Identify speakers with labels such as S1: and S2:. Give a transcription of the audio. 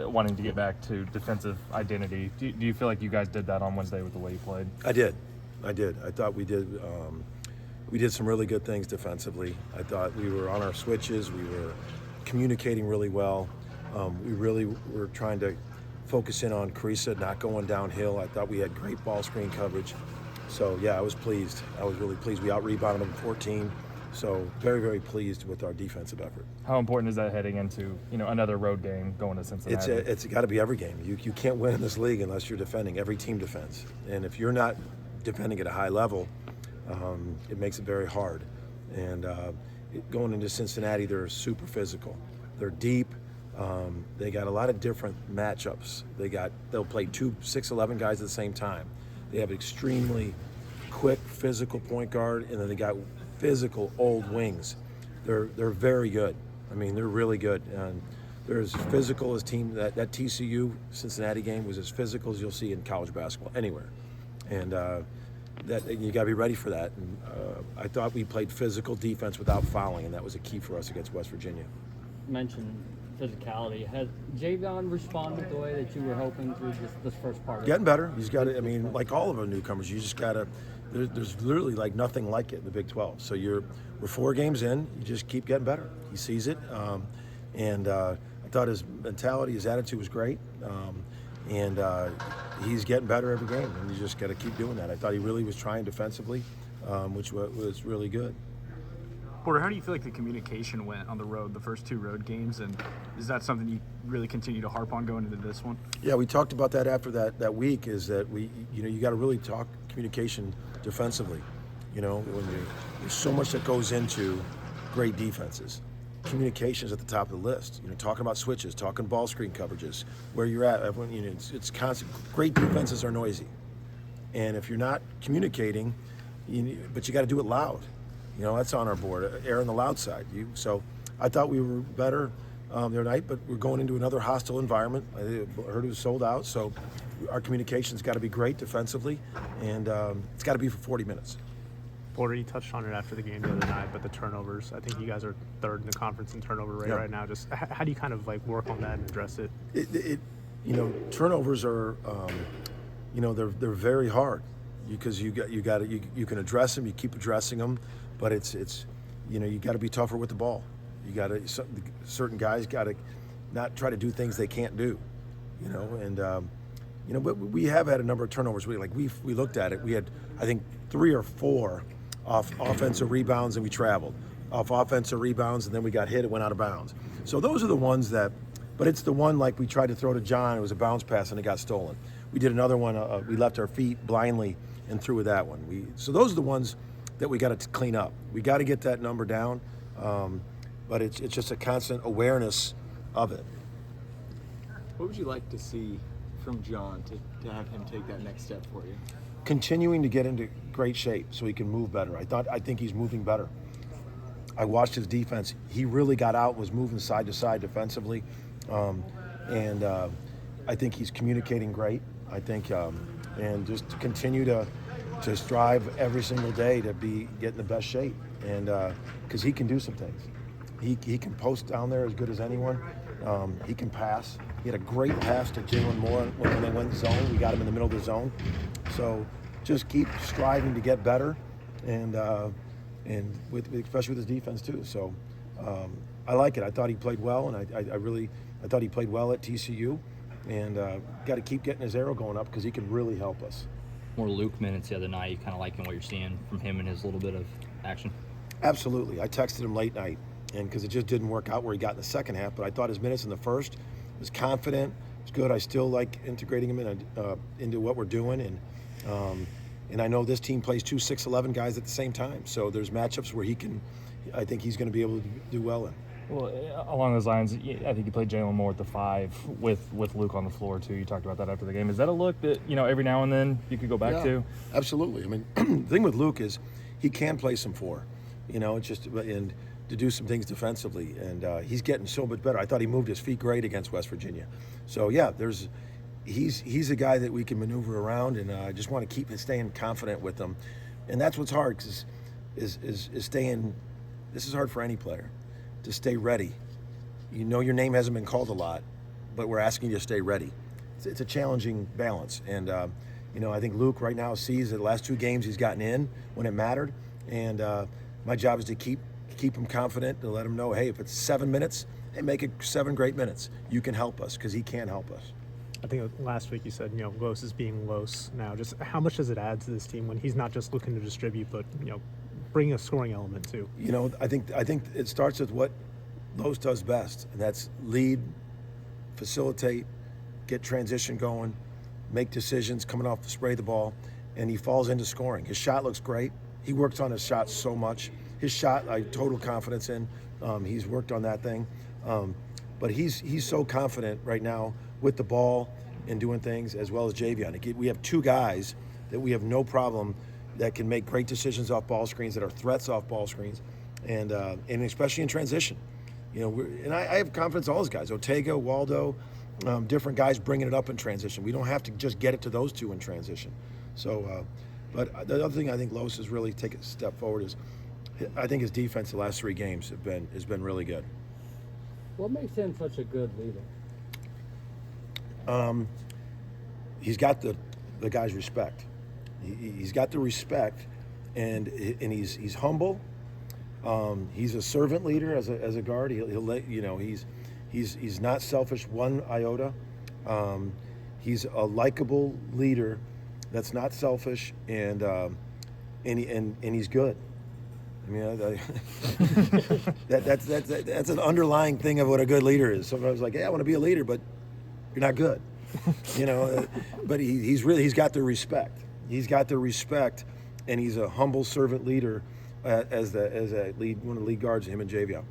S1: wanting to get back to defensive identity. Do you feel like you guys did that on Wednesday with the way you played?
S2: I did. I thought we did. We did some really good things defensively. I thought we were on our switches. We were communicating really well. We really were trying to focus in on Carissa, not going downhill. I thought we had great ball screen coverage. So, yeah, I was pleased. I was really pleased. We out-rebounded them 14. So, very, very pleased with our defensive effort.
S1: How important is that heading into, another road game going to Cincinnati?
S2: It's got to be every game. You can't win in this league unless you're defending. Every team defends. And if you're not defending at a high level, it makes it very hard. And going into Cincinnati, they're super physical. They're deep. They got a lot of different matchups. They'll play 2 6'11" guys at the same time. They have extremely quick physical point guard, and then they got physical old wings. They're very good. I mean, they're really good. And they're as physical as team. That TCU Cincinnati game was as physical as you'll see in college basketball anywhere. And that you got to be ready for that. And I thought we played physical defense without fouling, and that was a key for us against West Virginia.
S3: Mentioned physicality. Has Javion responded the way that you were hoping through this first part?
S2: Getting better. He's got to. I mean, like all of our newcomers, you just got to. There's literally like nothing like it in the Big 12. So we're 4 games in. You just keep getting better. He sees it, and I thought his mentality, his attitude was great, and he's getting better every game. And you just got to keep doing that. I thought he really was trying defensively, which was really good.
S4: Porter, how do you feel like the communication went on the road, the first 2 road games, and is that something you really continue to harp on going into this one?
S2: Yeah, we talked about that after that week. Is that you got to really talk communication defensively. There's so much that goes into great defenses. Communication is at the top of the list. Talking about switches, talking ball screen coverages, where you're at. Everyone, it's constant. Great defenses are noisy, and if you're not communicating, but you got to do it loud. That's on our board, err on the loud side. So I thought we were better the other night, but we're going into another hostile environment. I heard it was sold out, so our communication's got to be great defensively, and it's got to be for 40 minutes.
S4: Porter, you touched on it after the game the other night, but the turnovers, I think you guys are 3rd in the conference in turnover rate right now. Just how do you kind of work on that and address it?
S2: Turnovers are, they're very hard because you can address them, you keep addressing them. But it's you got to be tougher with the ball. You got to certain guys got to not try to do things they can't do, But we have had a number of turnovers. We looked at it. We had I think 3 or 4 off offensive rebounds, and we traveled off offensive rebounds, and then we got hit. It went out of bounds. So those are the ones that. But it's the one we tried to throw to John. It was a bounce pass, and it got stolen. We did another one. We left our feet blindly and threw with that one. So those are the ones that we got to clean up. We got to get that number down, but it's just a constant awareness of it.
S5: What would you like to see from John to have him take that next step for you?
S2: Continuing to get into great shape so he can move better. I think he's moving better. I watched his defense. He really got out and was moving side to side defensively, and I think he's communicating great. I think, and just to continue to strive every single day to get in the best shape, and because he can do some things. He can post down there as good as anyone. He can pass. He had a great pass to Jalen Moore when they went zone. We got him in the middle of the zone. So just keep striving to get better, and especially with his defense too. So I like it. I thought he played well, and I thought he played well at TCU, and got to keep getting his arrow going up because he can really help us.
S6: More Luke minutes the other night. You kind of liking what you're seeing from him and his little bit of action?
S2: Absolutely. I texted him late night, and because it just didn't work out where he got in the second half, but I thought his minutes in the first was confident. It was good. I still like integrating him into what we're doing, and I know this team plays 2 6'11" guys at the same time, so there's matchups where I think he's going to be able to do well in.
S1: Well, along those lines, I think you played Jalen Moore at the 5 with Luke on the floor too. You talked about that after the game. Is that a look that every now and then you could go back to?
S2: Absolutely. I mean, the thing with Luke is he can play some 4. It's just and to do some things defensively, and he's getting so much better. I thought he moved his feet great against West Virginia. So yeah, he's a guy that we can maneuver around, and I just want to keep staying confident with him, and that's what's hard because is staying. This is hard for any player. To stay ready. Your name hasn't been called a lot, but we're asking you to stay ready. It's a challenging balance, and I think Luke right now sees that the last 2 games he's gotten in when it mattered, and my job is to keep him confident, to let him know, hey, if it's 7 minutes, hey, make it 7 great minutes. You can help us, because he can help us.
S4: I think last week you said, Los is being Los now. Just how much does it add to this team when he's not just looking to distribute, but, bring a scoring element too?
S2: I think it starts with what Los does best, and that's lead, facilitate, get transition going, make decisions coming off, spray the ball, and he falls into scoring. His shot looks great. He works on his shot so much. His shot, I have total confidence in. He's worked on that thing. But he's so confident right now with the ball and doing things, as well as Javion. We have 2 guys that we have no problem that can make great decisions off ball screens, that are threats off ball screens, and especially in transition. And I have confidence in all those guys. Ortega, Waldo, different guys bringing it up in transition. We don't have to just get it to those 2 in transition. So, but the other thing I think Los has really taken a step forward is, I think his defense the last 3 games has been really good.
S3: What makes him such a good leader?
S2: He's got the guy's respect. He's got the respect, and he's humble. He's a servant leader as a guard. He'll let he's not selfish one iota. He's a likable leader that's not selfish, and he's good. I mean, that's an underlying thing of what a good leader is. Sometimes like, I want to be a leader, but you're not good. But he's got the respect. He's got the respect, and he's a humble servant leader as a lead, one of the lead guards, him and Javion.